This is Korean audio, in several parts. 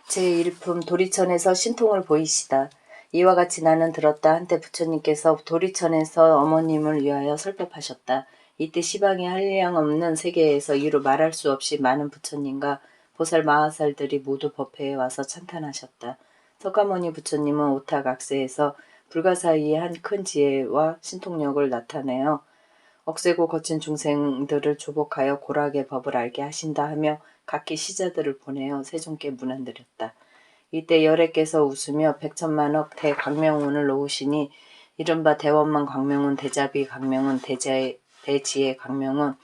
제1품 도리천에서 신통을 보이시다. 이와 같이 나는 들었다. 한때 부처님께서 도리천에서 어머님을 위하여 설법하셨다. 이때 시방이 한량없는 세계에서 이루 말할 수 없이 많은 부처님과 보살 마하살들이 모두 법회에 와서 찬탄하셨다. 석가모니 부처님은 오타각세에서 불가사의의 한 큰 지혜와 신통력을 나타내어 억세고 거친 중생들을 조복하여 고락의 법을 알게 하신다 하며 각기 시자들을 보내어 세존께 문안드렸다. 이때 열애께서 웃으며 백천만억 대광명운을 놓으시니 이른바 대원만 광명운, 대자비 광명운, 대지혜 광명운,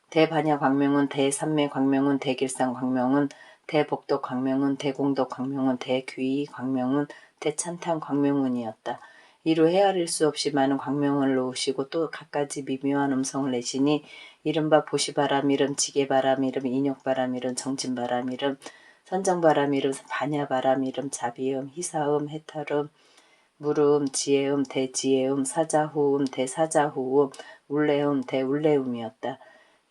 대반야 광명운, 대삼매 광명운, 대길상 광명운, 대복덕 광명운, 대공덕 광명운, 대귀 광명운, 대찬탄 광명운이었다. 이루 헤아릴 수 없이 많은 광명을 놓으시고 또 갖가지 미묘한 음성을 내시니 이른바 보시바람, 이름 지게바람, 이름 인욕바람, 이름 정진바람, 이름 선정바람, 이름 반야바람, 이름 자비음, 희사음, 해탈음, 무르음, 지혜음, 대지혜음, 사자후음, 대사자후음, 울레음, 대울레음이었다.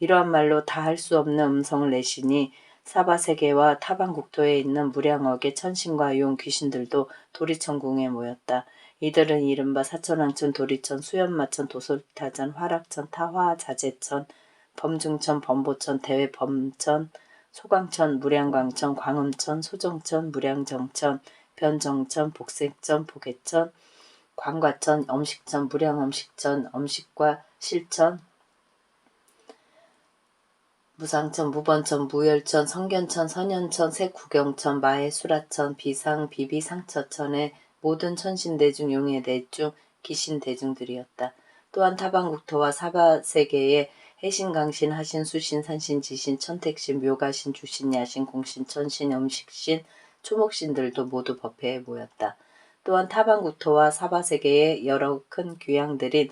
이러한 말로 다 할 수 없는 음성을 내시니 사바세계와 타방국토에 있는 무량억의 천신과 용, 귀신들도 도리천궁에 모였다. 이들은 이른바 사천왕천, 도리천, 수연마천, 도솔타전, 화락천, 타화자재천, 범중천, 범보천, 대회범천, 소광천, 무량광천, 광음천, 소정천, 무량정천, 변정천, 복색천, 보계천, 광과천, 엄식천, 무량엄식천, 엄식과 실천, 무상천, 무번천, 무열천, 성견천, 선현천, 색구경천, 마해수라천, 비상, 비비상처천의 모든 천신대중, 용해대중, 기신대중들이었다. 또한 타방국토와 사바세계의 해신강신, 하신, 수신, 산신, 지신, 천택신, 묘가신, 주신, 야신, 공신, 천신, 음식신, 초목신들도 모두 법회에 모였다. 또한 타방국토와 사바세계의 여러 큰 귀양들인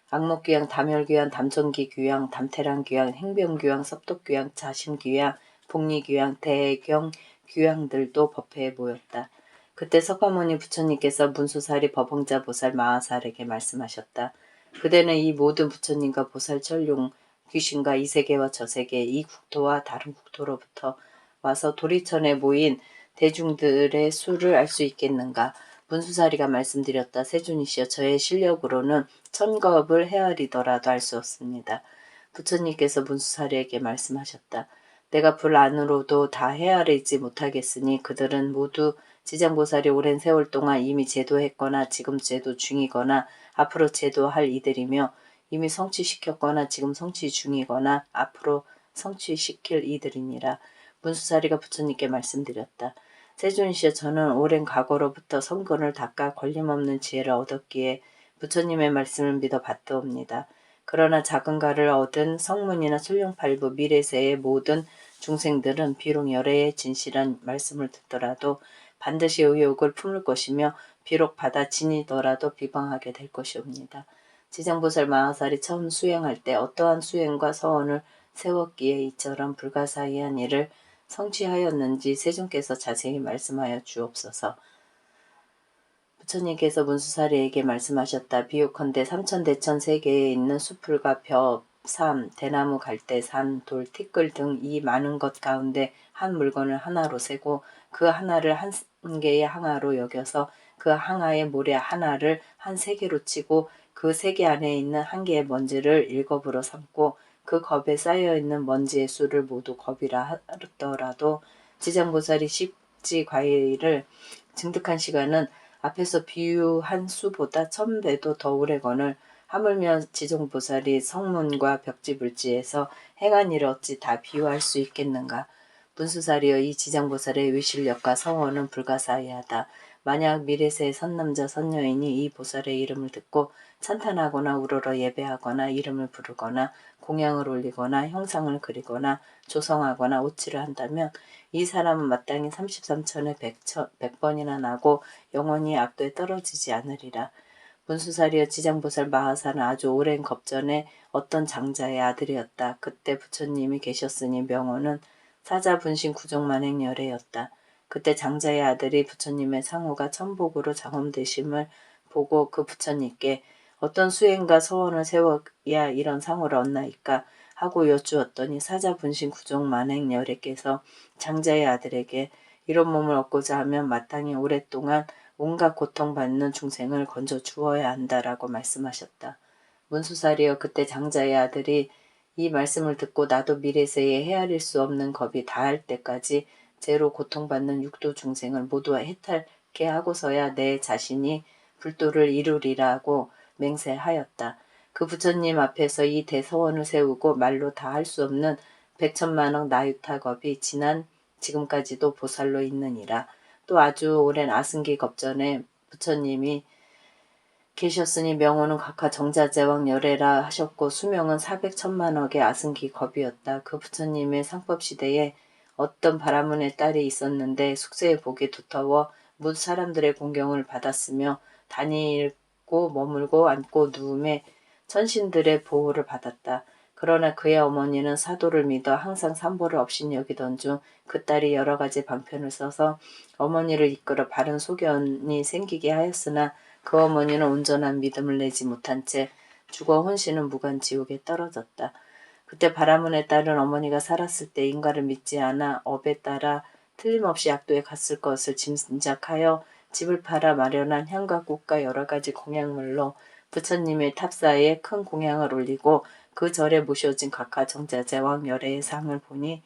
악목귀양, 담열귀양, 담전기귀양, 담태랑귀양, 행병귀양, 섭독귀양, 자심귀양, 복리귀양, 대경귀양들도 법회에 모였다. 그때 석가모니 부처님께서 문수사리 법흥자 보살 마하살에게 말씀하셨다. 그대는 이 모든 부처님과 보살 천룡 귀신과 이 세계와 저 세계, 이 국토와 다른 국토로부터 와서 도리천에 모인 대중들의 수를 알 수 있겠는가? 문수사리가 말씀드렸다. 세존이시여, 저의 실력으로는 천겁을 헤아리더라도 알 수 없습니다. 부처님께서 문수사리에게 말씀하셨다. 내가 불 안으로도 다 헤아리지 못하겠으니 그들은 모두 지장보살이 오랜 세월 동안 이미 제도했거나 지금 제도 중이거나 앞으로 제도할 이들이며 이미 성취시켰거나 지금 성취 중이거나 앞으로 성취시킬 이들이니라. 문수사리가 부처님께 말씀드렸다. 세존이시여, 저는 오랜 과거로부터 성근을 닦아 걸림없는 지혜를 얻었기에 부처님의 말씀을 믿어 받드옵니다. 그러나 작은가를 얻은 성문이나 천룡팔부 미래세의 모든 중생들은 비록 열애의 진실한 말씀을 듣더라도 반드시 의욕을 품을 것이며 비록 받아 지니더라도 비방하게 될 것이옵니다. 지장보살 마하살이 처음 수행할 때 어떠한 수행과 서원을 세웠기에 이처럼 불가사의한 일을 성취하였는지 세존께서 자세히 말씀하여 주옵소서. 부처님께서 문수사리에게 말씀하셨다. 비유컨대 삼천대천 세계에 있는 수풀과 벼, 삼, 대나무, 갈대, 산, 돌, 티끌 등 이 많은 것 가운데 한 물건을 하나로 세고 그 하나를 한 개의 항아로 여겨서 그 항아의 모래 하나를 한 세계로 치고 그 세계 안에 있는 한 개의 먼지를 일겁으로 삼고 그 겁에 쌓여있는 먼지의 수를 모두 겁이라 하더라도 지장보살이 십지과일을 증득한 시간은 앞에서 비유한 수보다 1000배도 더 오래거늘 하물며 지종보살이 성문과 벽지불지에서 행한 일을 어찌 다 비유할 수 있겠는가. 문수사리여, 이 지장보살의 위실력과 성원은 불가사의하다. 만약 미래세의 선남자 선녀인이 이 보살의 이름을 듣고 찬탄하거나 우러러 예배하거나 이름을 부르거나 공양을 올리거나 형상을 그리거나 조성하거나 오치를 한다면 이 사람은 마땅히 33천에 100번이나 나고 영원히 압도에 떨어지지 않으리라. 문수사리여, 지장보살 마하사는 아주 오랜 겁전에 어떤 장자의 아들이었다. 그때 부처님이 계셨으니 명호는 사자분신 구종만행열애였다. 그때 장자의 아들이 부처님의 상호가 천복으로 장엄되심을 보고 그 부처님께 어떤 수행과 서원을 세워야 이런 상호를 얻나이까 하고 여쭈었더니 사자분신 구종만행열애께서 장자의 아들에게 이런 몸을 얻고자 하면 마땅히 오랫동안 온갖 고통받는 중생을 건져 주어야 한다라고 말씀하셨다. 문수살이여, 그때 장자의 아들이 이 말씀을 듣고 나도 미래세에 헤아릴 수 없는 겁이 다할 때까지 죄로 고통받는 육도 중생을 모두 해탈케 하고서야 내 자신이 불도를 이루리라고 맹세하였다. 그 부처님 앞에서 이 대서원을 세우고 말로 다 할 수 없는 백천만억 나유타겁이 지금까지도 보살로 있느니라. 또 아주 오랜 아승기 겁전에 부처님이 계셨으니 명호는 각하 정자제왕 열애라 하셨고 수명은 400천만억의 아승기 겁이었다. 그 부처님의 상법시대에 어떤 바라문의 딸이 있었는데 숙세의 복이 두터워 뭇 사람들의 공경을 받았으며 다니고 머물고 앉고 누움에 천신들의 보호를 받았다. 그러나 그의 어머니는 사도를 믿어 항상 삼보를 업신여기던 중 그 딸이 여러 가지 방편을 써서 어머니를 이끌어 바른 소견이 생기게 하였으나 그 어머니는 온전한 믿음을 내지 못한 채 죽어 혼신은 무간지옥에 떨어졌다. 그때 바라문의 딸은 어머니가 살았을 때 인가를 믿지 않아 업에 따라 틀림없이 악도에 갔을 것을 짐작하여 집을 팔아 마련한 향과 꽃과 여러 가지 공양물로 부처님의 탑사에 큰 공양을 올리고 그 절에 모셔진 각하 정자제왕 열애의 상을 보니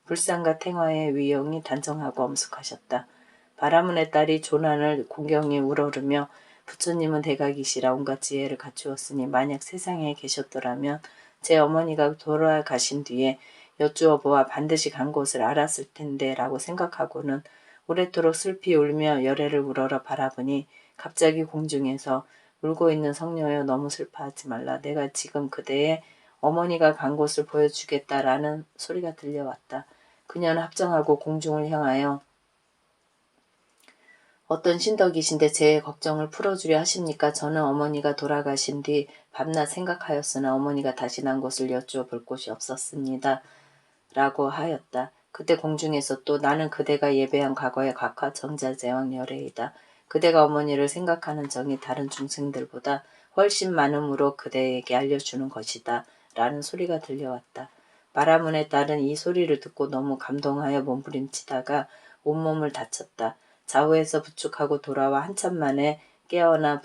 불상과 탱화의 위용이 단정하고 엄숙하셨다. 바라문의 딸이 조난을 공경이 우러르며 부처님은 대각이시라 온갖 지혜를 갖추었으니 만약 세상에 계셨더라면 제 어머니가 돌아가신 뒤에 여쭈어 보아 반드시 간 곳을 알았을 텐데 라고 생각하고는 오랫도록 슬피 울며 열애를 우러러 바라보니 갑자기 공중에서 울고 있는 성녀여, 너무 슬퍼하지 말라. 내가 지금 그대의 어머니가 간 곳을 보여주겠다라는 소리가 들려왔다. 그녀는 합정하고 공중을 향하여 어떤 신덕이신데 제 걱정을 풀어주려 하십니까? 저는 어머니가 돌아가신 뒤 밤낮 생각하였으나 어머니가 다시 난 곳을 여쭈어 볼 곳이 없었습니다. 라고 하였다. 그때 공중에서 또 나는 그대가 예배한 과거의 각하 정자제왕 열애이다. 그대가 어머니를 생각하는 정이 다른 중생들보다 훨씬 많음으로 그대에게 알려주는 것이다. 라는 소리가 들려왔다. 바라문의 딸은 이 소리를 듣고 너무 감동하여 몸부림치다가 온몸을 다쳤다. 좌우에서 부축하고 돌아와 한참 만에 깨어나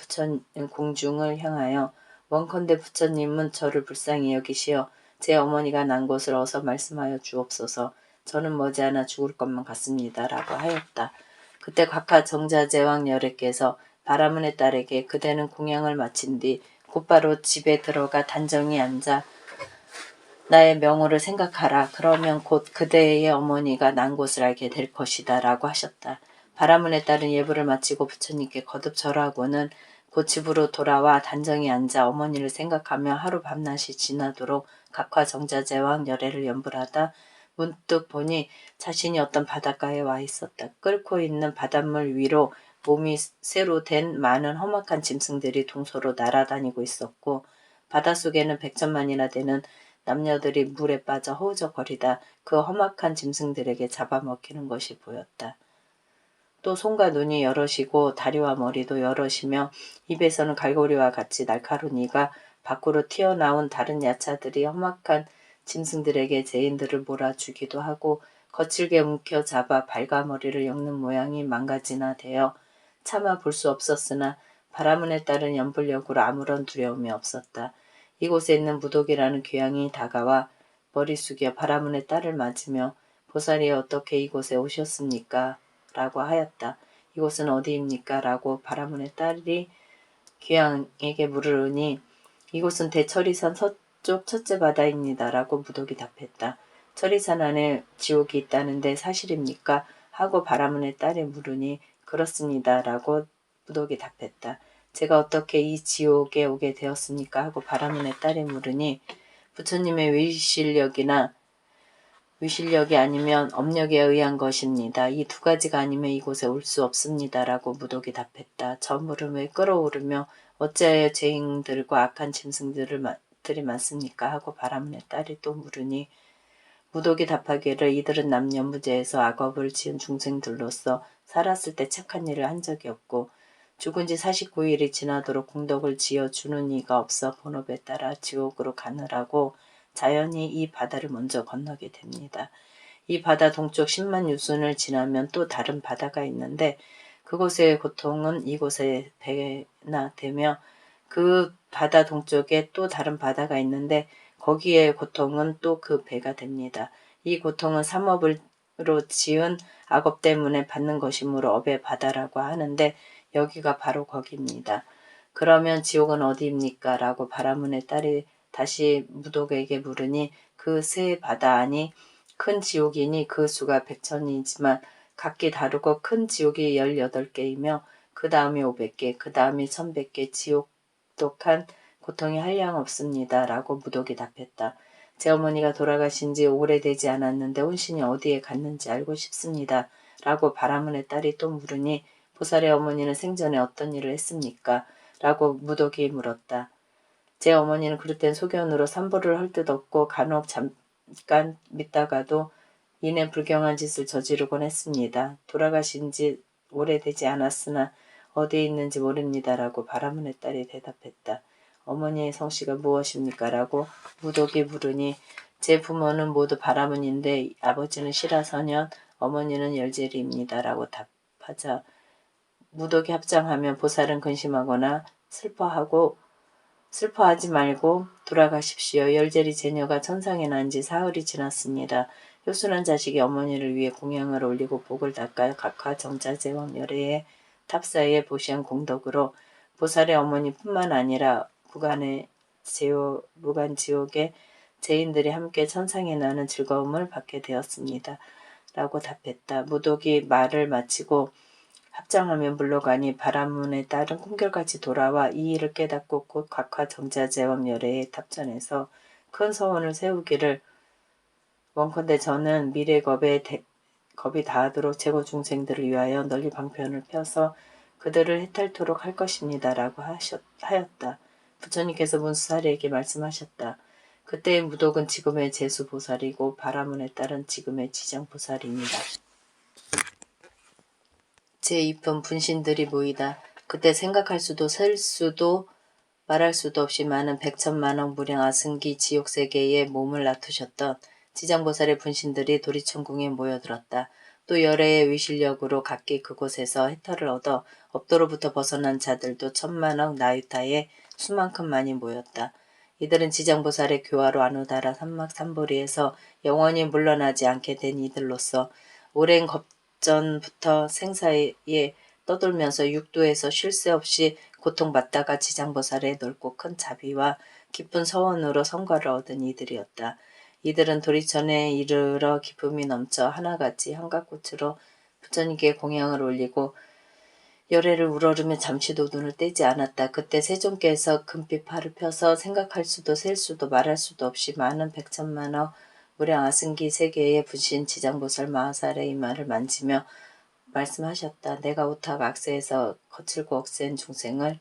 공중을 향하여 원컨대 부처님은 저를 불쌍히 여기시어 제 어머니가 난 곳을 어서 말씀하여 주옵소서. 저는 머지않아 죽을 것만 같습니다. 라고 하였다. 그때 각하 정자제왕 열애께서 바라문의 딸에게 그대는 공양을 마친 뒤 곧바로 집에 들어가 단정히 앉아 나의 명호를 생각하라. 그러면 곧 그대의 어머니가 난 곳을 알게 될 것이다. 라고 하셨다. 바라문의 딸은 예불을 마치고 부처님께 거듭 절하고는 곧 집으로 돌아와 단정히 앉아 어머니를 생각하며 하루 밤낮이 지나도록 각화 정자제왕 열애를 연불하다 문득 보니 자신이 어떤 바닷가에 와 있었다. 끓고 있는 바닷물 위로 몸이 쇠로 된 많은 험악한 짐승들이 동서로 날아다니고 있었고 바닷속에는 100천만이나 되는 남녀들이 물에 빠져 허우적거리다 그 험악한 짐승들에게 잡아먹히는 것이 보였다. 또 손과 눈이 여럿이고 다리와 머리도 여럿이며 입에서는 갈고리와 같이 날카로운 이가 밖으로 튀어나온 다른 야차들이 험악한 짐승들에게 죄인들을 몰아주기도 하고 거칠게 움켜잡아 발과 머리를 엮는 모양이 만가지나 되어 차마 볼 수 없었으나 바라문에 따른 연불력으로 아무런 두려움이 없었다. 이곳에 있는 무독이라는 귀양이 다가와 머리 숙여 바라문의 딸을 맞으며 보살이 어떻게 이곳에 오셨습니까? 라고 하였다. 이곳은 어디입니까? 라고 바라문의 딸이 귀양에게 물으니 이곳은 대철이산 서쪽 첫째 바다입니다. 라고 무독이 답했다. 철이산 안에 지옥이 있다는데 사실입니까? 하고 바라문의 딸이 물으니 그렇습니다. 라고 무독이 답했다. 제가 어떻게 이 지옥에 오게 되었습니까? 하고 바라문의 딸이 물으니 부처님의 위실력이 아니면 업력에 의한 것입니다. 이 두 가지가 아니면 이곳에 올 수 없습니다. 라고 무독이 답했다. 저 물음에 끓어오르며 어찌하여 죄인들과 악한 짐승들이 많습니까? 하고 바라문의 딸이 또 물으니 무독이 답하기를 이들은 남녀무제에서 악업을 지은 중생들로서 살았을 때 착한 일을 한 적이 없고 죽은 지 49일이 지나도록 공덕을 지어주는 이가 없어 본업에 따라 지옥으로 가느라고 자연히 이 바다를 먼저 건너게 됩니다. 이 바다 동쪽 10만 유순을 지나면 또 다른 바다가 있는데 그곳의 고통은 이곳에 배나 되며 그 바다 동쪽에 또 다른 바다가 있는데 거기에 고통은 또 그 배가 됩니다. 이 고통은 삼업으로 지은 악업 때문에 받는 것이므로 업의 바다라고 하는데 여기가 바로 거기입니다. 그러면 지옥은 어디입니까? 라고 바라문의 딸이 다시 무독에게 물으니 그 세 바다 안이 큰 지옥이니 그 수가 100천이지만 각기 다르고 큰 지옥이 18개이며 그 다음이 500개, 그 다음이 1100개 지옥 독한 고통이 한량 없습니다. 라고 무독이 답했다. 제 어머니가 돌아가신 지 오래되지 않았는데 혼신이 어디에 갔는지 알고 싶습니다. 라고 바라문의 딸이 또 물으니 보살의 어머니는 생전에 어떤 일을 했습니까? 라고 무독이 물었다. 제 어머니는 그럴 땐 소견으로 산보를 할 듯 없고 간혹 잠깐 믿다가도 이내 불경한 짓을 저지르곤 했습니다. 돌아가신 지 오래되지 않았으나 어디에 있는지 모릅니다. 라고 바라문의 딸이 대답했다. 어머니의 성씨가 무엇입니까? 라고 무독이 물으니 제 부모는 모두 바라문인데 아버지는 시라서년, 어머니는 열제리입니다. 라고 답하자 무독이 합장하면 보살은 근심하거나 슬퍼하지 말고 돌아가십시오. 열제리 제녀가 천상에 난 지 사흘이 지났습니다. 효순한 자식이 어머니를 위해 공양을 올리고 복을 닦아 각화 정자제왕 열애의 탑사의 보시한 공덕으로 보살의 어머니뿐만 아니라 무간 지옥의 죄인들이 함께 천상에 나는 즐거움을 받게 되었습니다. 라고 답했다. 무독이 말을 마치고 합장하며 물러가니 바라문의 딸은 꿈결같이 돌아와 이 일을 깨닫고 곧 각화 정자제왕 열애의 탑전에서 큰 서원을 세우기를 원컨대 저는 미래 겁이 다하도록 제고 중생들을 위하여 널리 방편을 펴서 그들을 해탈토록 할 것입니다. 라고 하였다. 부처님께서 문수사리에게 말씀하셨다. 그때의 무독은 지금의 제수보살이고 바라문의 딸은 지금의 지장보살입니다. 제2편 분신들이 모이다. 그때 생각할 수도 셀 수도 말할 수도 없이 많은 백천만억 무량 아승기 지옥세계에 몸을 놔두셨던 지장보살의 분신들이 도리천궁에 모여들었다. 또 열애의 위실력으로 각기 그곳에서 해탈을 얻어 업도로부터 벗어난 자들도 천만억 나유타에 수만큼 많이 모였다. 이들은 지장보살의 교화로 아누다라 삼막삼보리에서 영원히 물러나지 않게 된 이들로서 오랜 전부터 생사에 떠돌면서 육도에서 쉴 새 없이 고통받다가 지장보살의 넓고 큰 자비와 깊은 서원으로 성과를 얻은 이들이었다. 이들은 도리천에 이르러 기쁨이 넘쳐 하나같이 한갓꽃으로 부처님께 공양을 올리고 열애를 우러르며 잠시도 눈을 떼지 않았다. 그때 세존께서 금빛 팔을 펴서 생각할 수도 셀 수도 말할 수도 없이 많은 백천만억 무량 아승기 세계의 분신 지장보살 마하살의 이마를 만지며 말씀하셨다. 내가 오탁 악세에서 거칠고 억센 중생을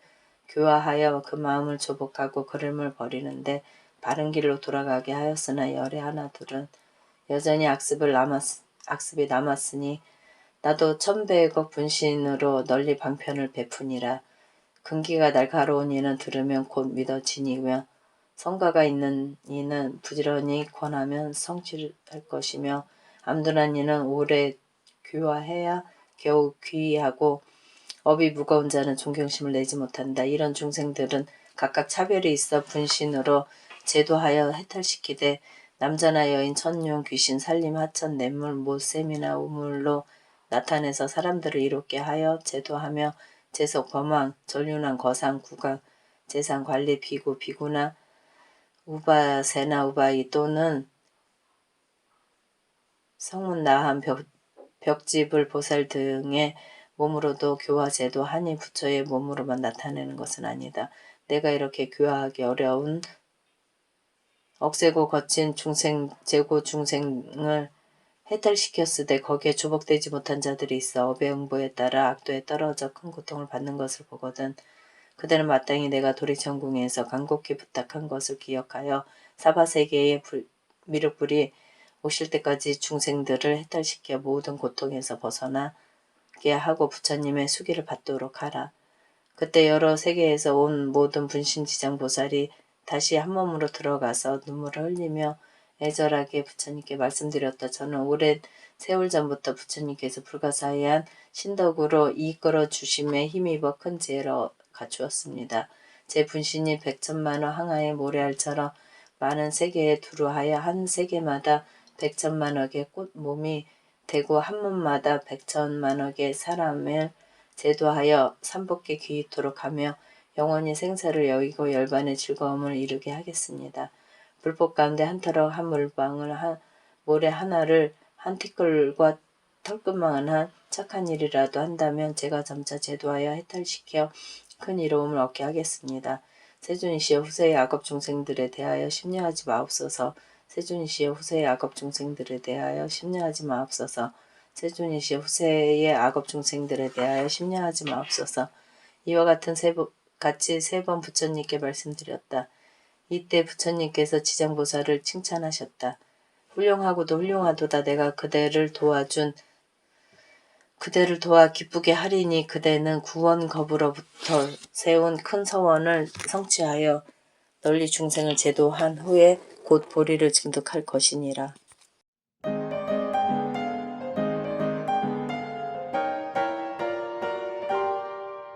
교화하여 그 마음을 조복하고 그름을 버리는데 바른 길로 돌아가게 하였으나 열애 하나 둘은 여전히 악습이 남았으니 나도 천배의국 분신으로 널리 방편을 베푸니라. 근기가 날카로운 이는 들으면 곧 믿어지니며 성가가 있는 이는 부지런히 권하면 성취할 것이며 암둔한 이는 오래 귀화해야 겨우 귀하고 업이 무거운 자는 존경심을 내지 못한다. 이런 중생들은 각각 차별이 있어 분신으로 제도하여 해탈시키되 남자나 여인, 천룡, 귀신, 살림, 하천, 냇물, 모셈이나 우물로 나타내서 사람들을 이롭게 하여 제도하며 제속, 범왕, 전륜한, 거상, 구강, 재상, 관리, 비구, 비구나 우바세나 우바이 또는 성문, 나한, 벽집을 보살 등의 몸으로도 교화제도 하니 부처의 몸으로만 나타내는 것은 아니다. 내가 이렇게 교화하기 어려운 억세고 거친 제고 중생을 해탈시켰으되 거기에 조복되지 못한 자들이 있어 업의 응보에 따라 악도에 떨어져 큰 고통을 받는 것을 보거든. 그들은 마땅히 내가 도리천궁에서 간곡히 부탁한 것을 기억하여 사바세계의 미륵불이 오실 때까지 중생들을 해탈시켜 모든 고통에서 벗어나게 하고 부처님의 수기를 받도록 하라. 그때 여러 세계에서 온 모든 분신지장보살이 다시 한 몸으로 들어가서 눈물을 흘리며 애절하게 부처님께 말씀드렸다. 저는 오랜 세월 전부터 부처님께서 불가사의한 신덕으로 이끌어 주심에 힘입어 큰 지혜를 갖추었습니다. 제 분신이 백천만호 항아의 모래알처럼 많은 세계에 두루하여 한 세계마다 백천만억의 꽃몸이 되고 한 몸마다 백천만억의 사람을 제도하여 삼복계 귀이토록 하며 영원히 생사를 여기고 열반의 즐거움을 이루게 하겠습니다. 불법 가운데 한타럭 한 물방울 모래 하나를 한 티끌과 털끝만한 한 착한 일이라도 한다면 제가 점차 제도하여 해탈시켜 큰 이로움을 얻게 하겠습니다. 세존이시여 후세의 악업 중생들에 대하여 심려하지 마옵소서. 세존이시여 후세의 악업 중생들에 대하여 심려하지 마옵소서. 세존이시여 후세의 악업 중생들에 대하여 심려하지 마옵소서. 이와 같이 세 번 부처님께 말씀드렸다. 이때 부처님께서 지장보살을 칭찬하셨다. 훌륭하고도 훌륭하도다. 내가 그대를 도와 기쁘게 하리니 그대는 구원겁으로부터 세운 큰 서원을 성취하여 널리 중생을 제도한 후에 곧 보리를 증득할 것이니라.